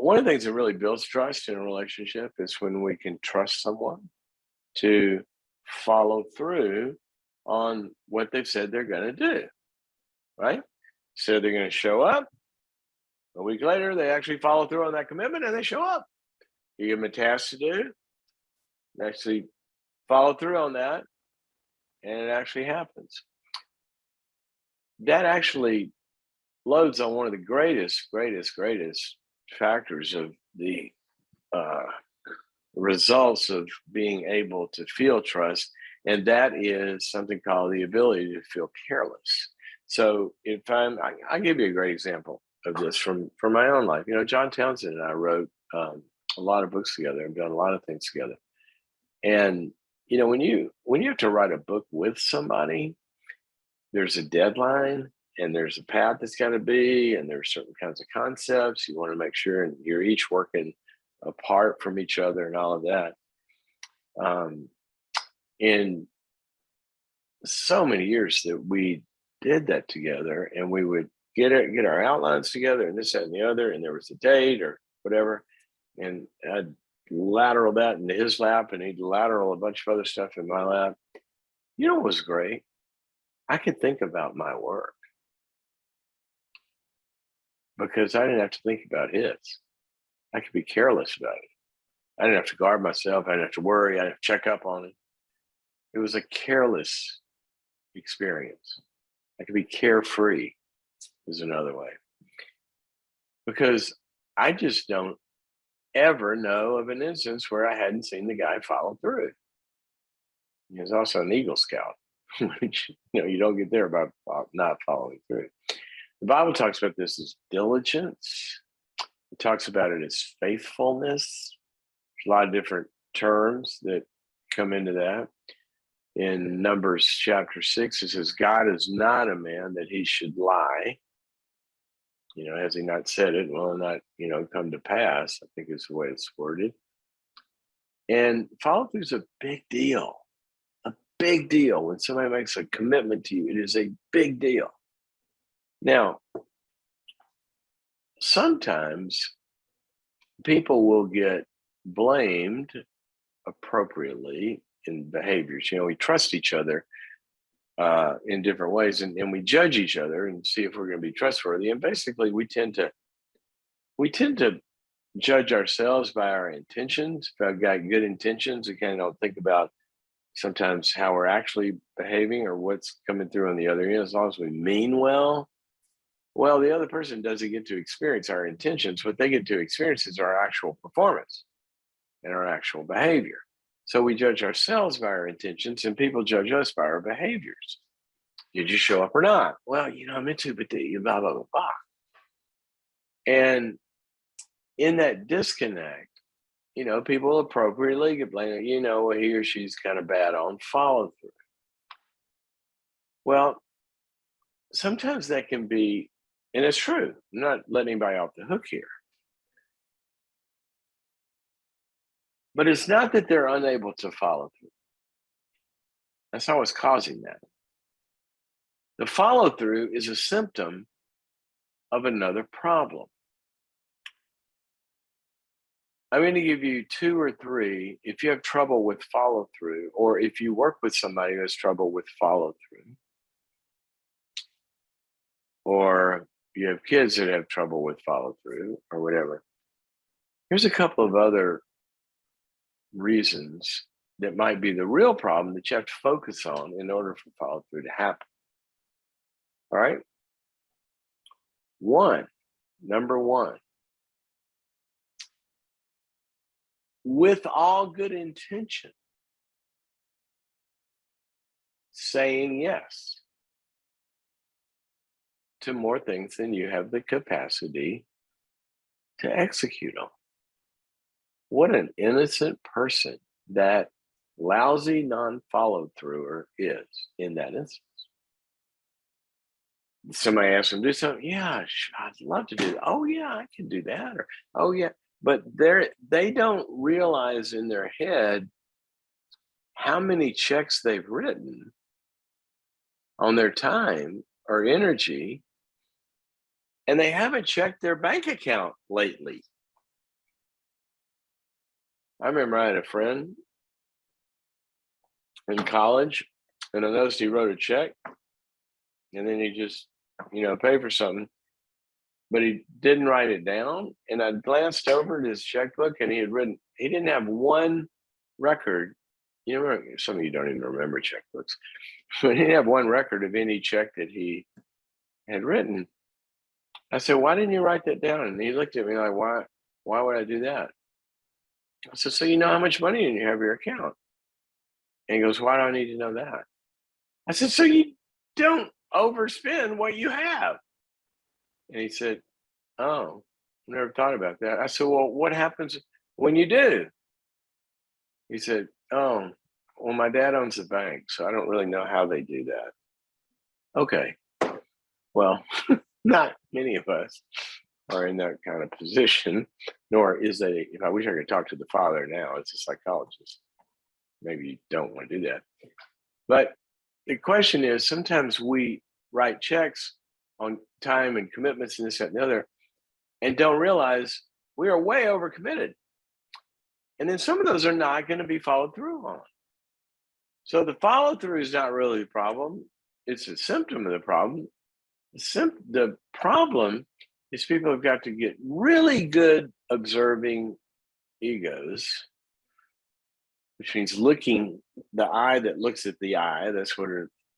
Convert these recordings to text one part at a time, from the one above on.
one of the things that really builds trust in a relationship is when we can trust someone to follow through on what they've said they're going to do, right? So they're going to show up. A week later, they actually follow through on that commitment and they show up. You give them a task to do, they actually follow through on that, and it actually happens. That actually loads on one of the greatest factors of the uh, results of being able to feel trust, and that is something called the ability to feel careless. So if I give you a great example of this from my own life. John Townsend and I wrote a lot of books together and done a lot of things together. And when you have to write a book with somebody, there's a deadline and there's a path that's got to be, and there's certain kinds of concepts you want to make sure, and you're each working apart from each other and all of that. In so many years that we did that together, and we would get our outlines together and this, that, and the other, and there was a date or whatever, and I'd lateral that into his lap, and he'd lateral a bunch of other stuff in my lap. What was great? I could think about my work because I didn't have to think about his. I could be careless about it. I didn't have to guard myself. I didn't have to worry. I didn't have to check up on it. It was a careless experience. I could be carefree is another way. Because I just don't ever know of an instance where I hadn't seen the guy follow through. He was also an Eagle Scout, which you don't get there by not following through. The Bible talks about this as diligence. It talks about it as faithfulness. There's a lot of different terms that come into that. In Numbers chapter 6, it says, God is not a man that he should lie. Has he not said it, will not, come to pass, I think is the way it's worded. And follow through is a big deal. A big deal. When somebody makes a commitment to you, it is a big deal. Now, sometimes people will get blamed appropriately in behaviors. We trust each other in different ways, and we judge each other and see if we're going to be trustworthy. And basically, we tend to judge ourselves by our intentions. If I've got good intentions, we kind of don't think about sometimes how we're actually behaving or what's coming through on the other end. As long as we mean well, the other person doesn't get to experience our intentions. What they get to experience is our actual performance and our actual behavior. So we judge ourselves by our intentions, and people judge us by our behaviors. Did you show up or not? Well, I meant to, but blah, blah, blah, blah. And in that disconnect, people appropriately get blamed, he or she's kind of bad on follow through. Well, sometimes that can be, and it's true, I'm not letting anybody off the hook here. But it's not that they're unable to follow through. That's not what's causing that. The follow through is a symptom of another problem. I'm going to give you 2 or 3. If you have trouble with follow through, or if you work with somebody who has trouble with follow through, or you have kids that have trouble with follow through, or whatever, here's a couple of other reasons that might be the real problem that you have to focus on in order for follow through to happen. All right. Number one, with all good intention, saying yes to more things than you have the capacity to execute on. What an innocent person that lousy non-followed througher is in that instance. Somebody asks them to do something. Yeah, I'd love to do that. Oh yeah, I can do that. Or oh yeah, but they don't realize in their head how many checks they've written on their time or energy, and they haven't checked their bank account lately. I remember I had a friend in college, and I noticed he wrote a check, and then he just, paid for something, but he didn't write it down. And I glanced over at his checkbook, and he didn't have one record. Some of you don't even remember checkbooks, but he didn't have one record of any check that he had written. I said, "Why didn't you write that down?" And he looked at me like, Why would I do that?" I said, "So you know how much money you have in your account." And he goes, "Why do I need to know that?" I said, "So you don't overspend what you have." And he said, "Oh, never thought about that." I said, "Well, what happens when you do?" He said, "Oh, well, my dad owns a bank, so I don't really know how they do that." Okay, well, not many of us are in that kind of position, nor is that. If I wish I could talk to the father now, it's a psychologist. Maybe you don't want to do that. But the question is, sometimes we write checks on time and commitments and this, that, and the other, and don't realize we are way overcommitted. And then some of those are not going to be followed through on. So the follow through is not really the problem. It's a symptom of the problem. The problem is people have got to get really good observing egos, which means looking, the eye that looks at the eye. That's what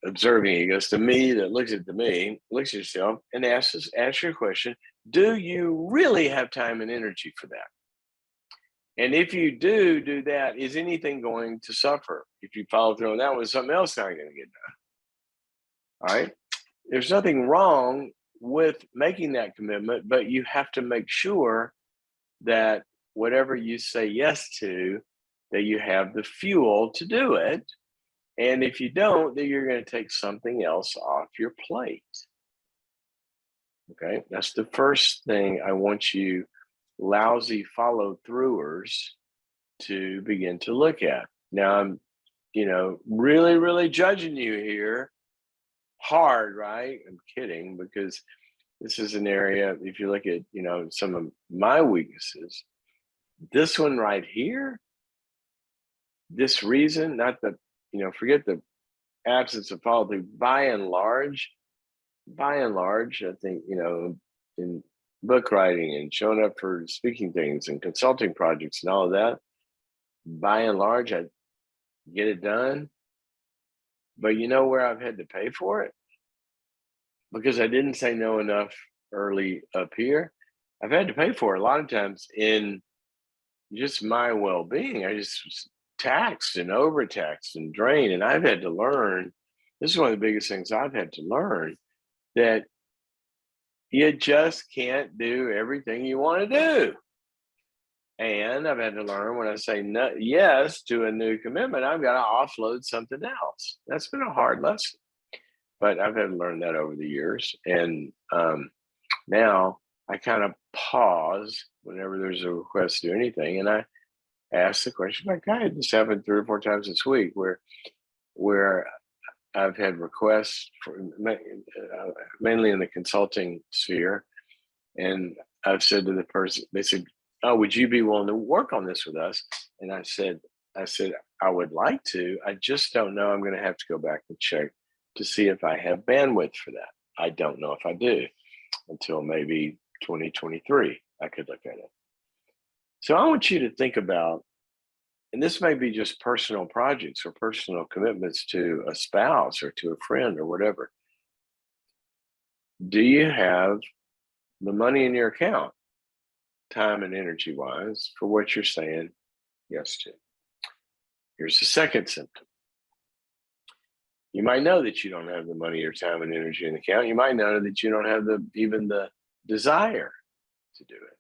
observing egos. The me that looks at the me, looks at yourself and ask your question: do you really have time and energy for that? And if you do that, is anything going to suffer? If you follow through on that one, something else not going to get done. All right. There's nothing wrong with making that commitment, but you have to make sure that whatever you say yes to, that you have the fuel to do it. And if you don't, then you're going to take something else off your plate. Okay. That's the first thing I want you lousy follow throughers to begin to look at. Now I'm, really, really judging you here hard, right? I'm kidding, because this is an area, if you look at, some of my weaknesses, this one right here, this reason, not the, forget the absence of follow through, by and large, I think, in book writing and showing up for speaking things and consulting projects and all of that, by and large, I get it done. But you know where I've had to pay for it? Because I didn't say no enough early up here. I've had to pay for it a lot of times in just my well-being. I just was taxed and overtaxed and drained. And I've had to learn, this is one of the biggest things I've had to learn, that you just can't do everything you want to do. And I've had to learn, when I say no, yes to a new commitment, I've got to offload something else. That's been a hard lesson, but I've had to learn that over the years. And now I kind of pause whenever there's a request to do anything, and I ask the question. Like, I had this happen 3 or 4 times this week, where I've had requests for, mainly in the consulting sphere, and I've said to the person, they said, "Oh, would you be willing to work on this with us?" And I said, "I would like to. I just don't know. I'm going to have to go back and check to see if I have bandwidth for that. I don't know if I do until maybe 2023. I could look at it." So I want you to think about, and this may be just personal projects or personal commitments to a spouse or to a friend or whatever. Do you have the money in your account, time and energy wise, for what you're saying yes to? Here's the second symptom. You might know that you don't have the money or time and energy in the account. You might know that you don't have even the desire to do it.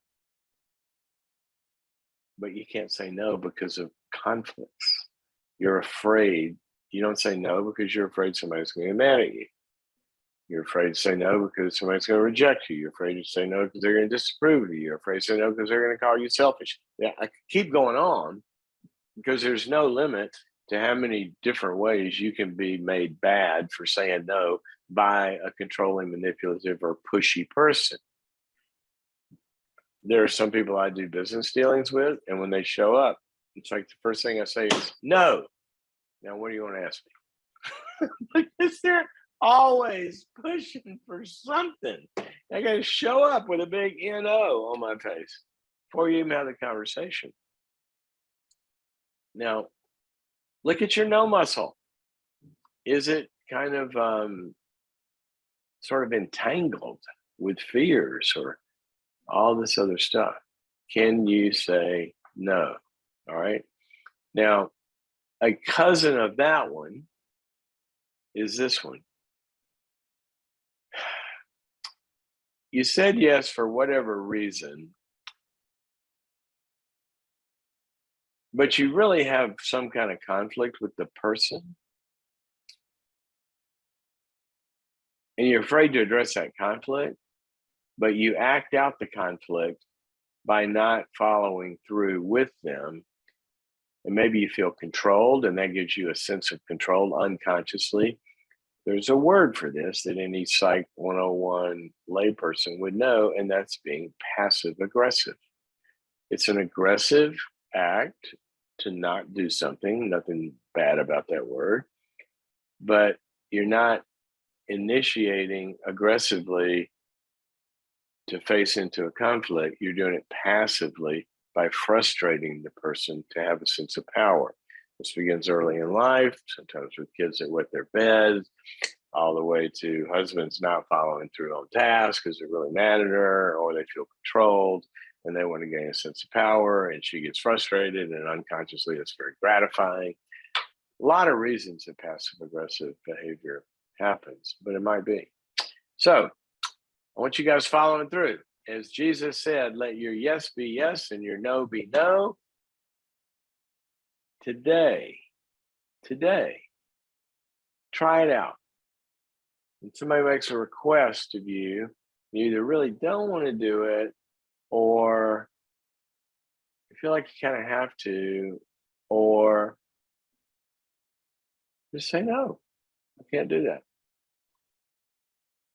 But you can't say no because of conflicts. You're afraid. You don't say no because you're afraid somebody's going to get mad at you. You're afraid to say no because somebody's going to reject you. You're afraid to say no because they're going to disapprove of you. You're afraid to say no because they're going to call you selfish. Yeah, I keep going on, because there's no limit to how many different ways you can be made bad for saying no by a controlling, manipulative, or pushy person. There are some people I do business dealings with, and when they show up, It's like the first thing I say is no. Now, what do you want to ask me? Because they're always pushing for something. I got to show up with a big NO on my face before you even have the conversation. Now, look at your no muscle. Is it kind of sort of entangled with fears or all this other stuff? Can you say no? All right. Now, a cousin of that one is this one. You said yes for whatever reason, but you really have some kind of conflict with the person. And you're afraid to address that conflict, but you act out the conflict by not following through with them. And maybe you feel controlled, and that gives you a sense of control unconsciously. There's a word for this that any Psych 101 layperson would know, and that's being passive aggressive. It's an aggressive act to not do something, nothing bad about that word, but you're not initiating aggressively to face into a conflict. You're doing it passively by frustrating the person to have a sense of power. This begins early in life, sometimes with kids that wet their beds, all the way to husbands not following through on tasks because it really mattered to her, or they feel controlled and they want to gain a sense of power, and she gets frustrated, and unconsciously it's very gratifying. A lot of reasons that passive aggressive behavior happens, but it might be. So I want you guys following through. As Jesus said, let your yes be yes and your no be no. Today, try it out. When somebody makes a request of you, you either really don't want to do it, or you feel like you kind of have to, or just say no, I can't do that.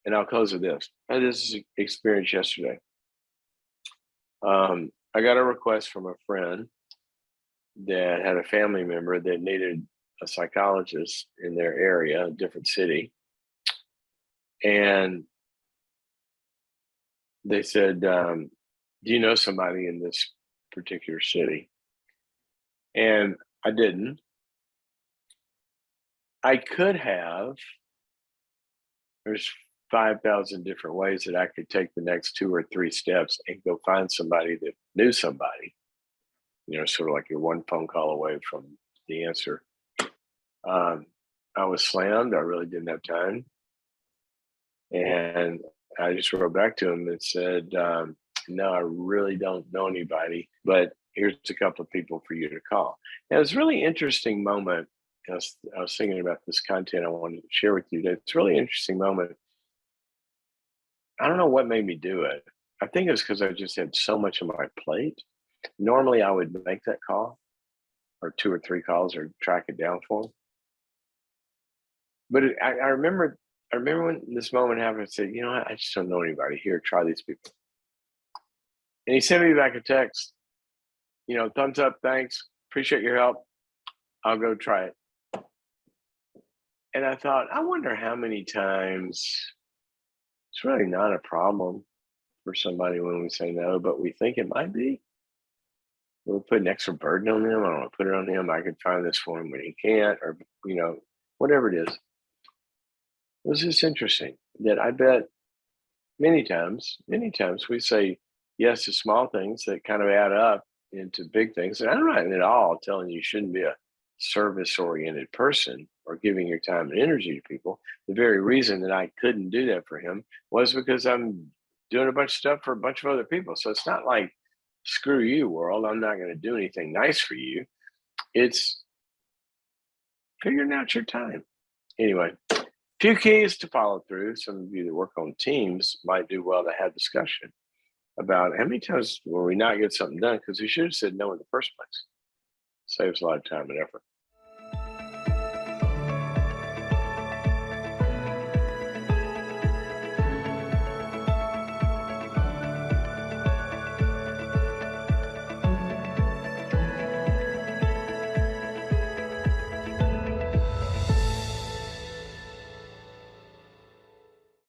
And I'll close with this. I had this experience yesterday. I got a request from a friend that had a family member that needed a psychologist in their area, a different city. And they said, do you know somebody in this particular city? And I didn't. I could have. There's 5,000 different ways that I could take the next 2 or 3 steps and go find somebody that knew somebody, sort of like you're one phone call away from the answer. I was slammed. I really didn't have time. And I just wrote back to him and said, no, I really don't know anybody, but here's a couple of people for you to call. And it was a really interesting moment. I was thinking about this content I wanted to share with you today. It's a really interesting moment. I don't know what made me do it. I think it's because I just had so much on my plate. Normally I would make that call, or 2 or 3 calls, or track it down for them. But I remember when this moment happened, I said, I just don't know anybody here. Try these people. And he sent me back a text, thumbs up, thanks, appreciate your help. I'll go try it. And I thought, I wonder how many times it's really not a problem for somebody when we say no, but we think it might be. We'll put an extra burden on them. I don't want to put it on him. I could find this for him when he can't, or, whatever it is. It was just interesting that I bet many times we say yes to small things that kind of add up into big things. And I'm not at all telling you shouldn't be a service-oriented person or giving your time and energy to people. The very reason that I couldn't do that for him was because I'm doing a bunch of stuff for a bunch of other people. So it's not like, screw you, world, I'm not going to do anything nice for you. It's figuring out your time. Anyway, few keys to follow through. Some of you that work on teams might do well to have discussion about how many times will we not get something done because we should have said no in the first place. Saves a lot of time and effort.